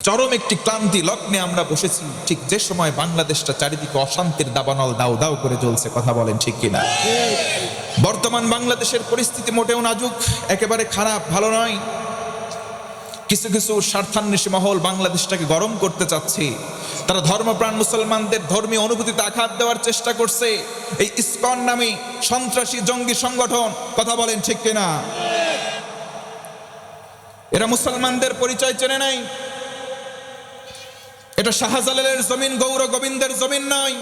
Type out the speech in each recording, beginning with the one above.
চরম একটি ক্লান্তি লগ্নে আমরা বসেছি, ঠিক যে সময় বাংলাদেশটা চারিদিকে অশান্তির দাবানল দাউ দাউ করে জ্বলছে। কথা বলেন ঠিক কিনা? বর্তমান বাংলাদেশের পরিস্থিতি মোটেও নাজুক, একেবারে খারাপ, ভালো নয়। কিছু কিছু স্বার্থান্বেষী মহল বাংলাদেশটাকে গরম করতে চাচ্ছে। তারা ধর্মপ্রাণ মুসলমানদের ধর্মীয় অনুভূতিতে আঘাত দেওয়ার চেষ্টা করছে এই ইসকন নামে সন্ত্রাসী জঙ্গি সংগঠন। কথা বলেন ঠিক কিনা? এরা মুসলমানদের পরিচয় চেনে নাই। এটা শাহজালালের জমিন, গৌর গোবিন্দের জমিন নয়।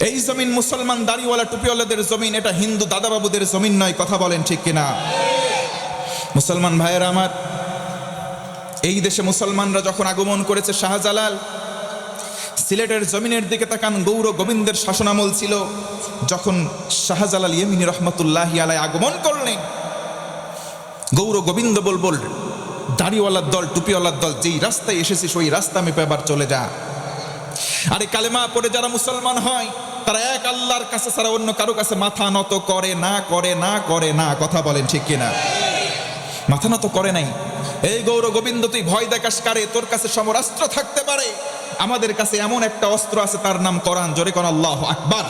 এই জমিন মুসলমান দাড়িওয়ালা টুপিওয়ালাদের জমিন, এটা হিন্দু দাদাবাবুদের জমিন নয়। কথা বলেন ঠিক কিনা? মুসলমান ভাইয়েরা আমার, এই দেশে মুসলমানরা যখন আগমন করেছে, শাহজালাল সিলেটের জমিনের দিকে তাকান, গৌর গোবিন্দের শাসনামল ছিল। যখন শাহজালাল ইয়েমিনি রহমতুল্লাহি আলাইহি আগমন করলেন, গৌর গোবিন্দ বলল, দাড়িওয়ালার দল, টুপিওয়ালার দল, যেই রাস্তায় এসেছিস ওই রাস্তা মেপে আবার চলে যা। আরে কালেমা পড়ে যারা মুসলমান হয়, তারা এক আল্লাহর কাছে ছাড়া অন্য কারো কাছে মাথা নত করে না, করে না, করে না। কথা বলেন ঠিক কিনা? মাথা নত করে নাই। এই গৌর গোবিন্দ, তুই ভয় দেখাস কারে? তোর কাছে সমরাস্ত্র থাকতে পারে, আমাদের কাছে এমন একটা অস্ত্র আছে, তার নাম কোরআন। জোরে কোন আল্লাহু আকবার।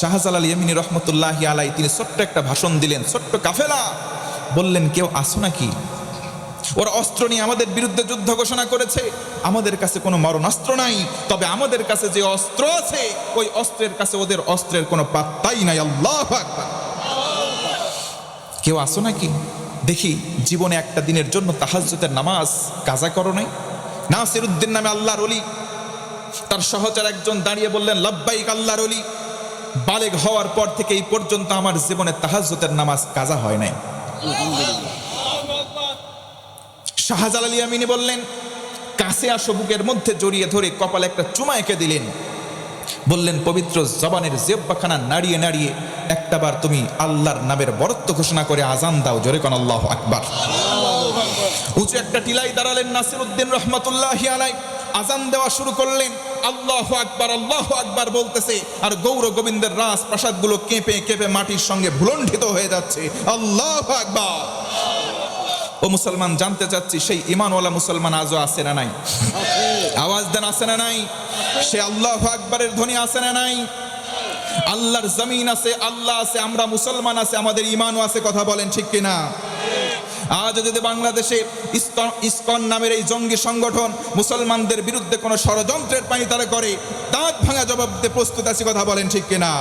শাহজালাল ইয়েমিনি রহমতুল্লাহি আলাইহি তিনি ছোট্ট একটা ভাষণ দিলেন, ছোট্ট কাফেলা, বললেন, কেউ আসো নাকি? ওরা অস্ত্র নিয়ে আমাদের বিরুদ্ধে যুদ্ধ ঘোষণা করেছে, আমাদের কাছে কোনো মরণাস্ত্র নাই, তবে আমাদের কাছে যে অস্ত্র আছে ওই অস্ত্রের কাছে ওদের অস্ত্রের কোনো পাত্তাই নাই। আল্লাহু আকবার। কেউ আসো নাকি? দেখি জীবনে একটা দিনের জন্য তাহাজ্জুদের নামাজ কাজা করো নাই? নাসিরউদ্দিন নামে আল্লাহর ওলি, তার সহচর একজন দাঁড়িয়ে বললেন, লাব্বাইক আল্লাহর ওলি, বালেগ হওয়ার পর থেকে এই পর্যন্ত আমার জীবনে তাহাজ্জুদের নামাজ কাজা হয় নাই। শাহজালাল ইয়ামিনী বললেন, কাছে আসো, বুকের মধ্যে জড়িয়ে ধরে কপালে একটা চুমা এঁকে দিলেন। বললেন, পবিত্র জবানের জিহ্বাখানা নাড়িয়ে নাড়িয়ে একটাবার তুমি আল্লাহর নামের বরত্ব ঘোষণা করে আজান দাও। জোরে কোন আল্লাহু আকবার। উঁচু একটা টিলায় দাঁড়ালেন নাসিরউদ্দিন রহমতুল্লাহি আলাইহি, আজান দেওয়া শুরু করলেন। আল্লাহু আকবার, আল্লাহু আকবার বলতেছে, আর গৌর গোবিন্দের রাজ প্রাসাদগুলো কেঁপে কেঁপে মাটির সঙ্গে ভুলণ্ঠিত হয়ে যাচ্ছে। আল্লাহু আকবার। ও মুসলমান, জানতে চাচ্ছি, সেই ঈমানওয়ালা মুসলমান আজও আছে না নাই? আওয়াজ দেন, আছে না নাই? সে আল্লাহু আকবারের ধ্বনি আছে না নাই? আল্লাহর জমিন আছে, আল্লাহ আছে, আমরা মুসলমান আছে, আমাদের ঈমানও আছে। কথা বলেন ঠিক কিনা? আজ যদি বাংলাদেশে ইসকন নামের এই জঙ্গি সংগঠন মুসলমানদের বিরুদ্ধে কোনো ষড়যন্ত্রের পায়তারা করে, দাঁত ভাঙা জবাব দিতে প্রস্তুত আছি। কথা বলেন ঠিক কিনা?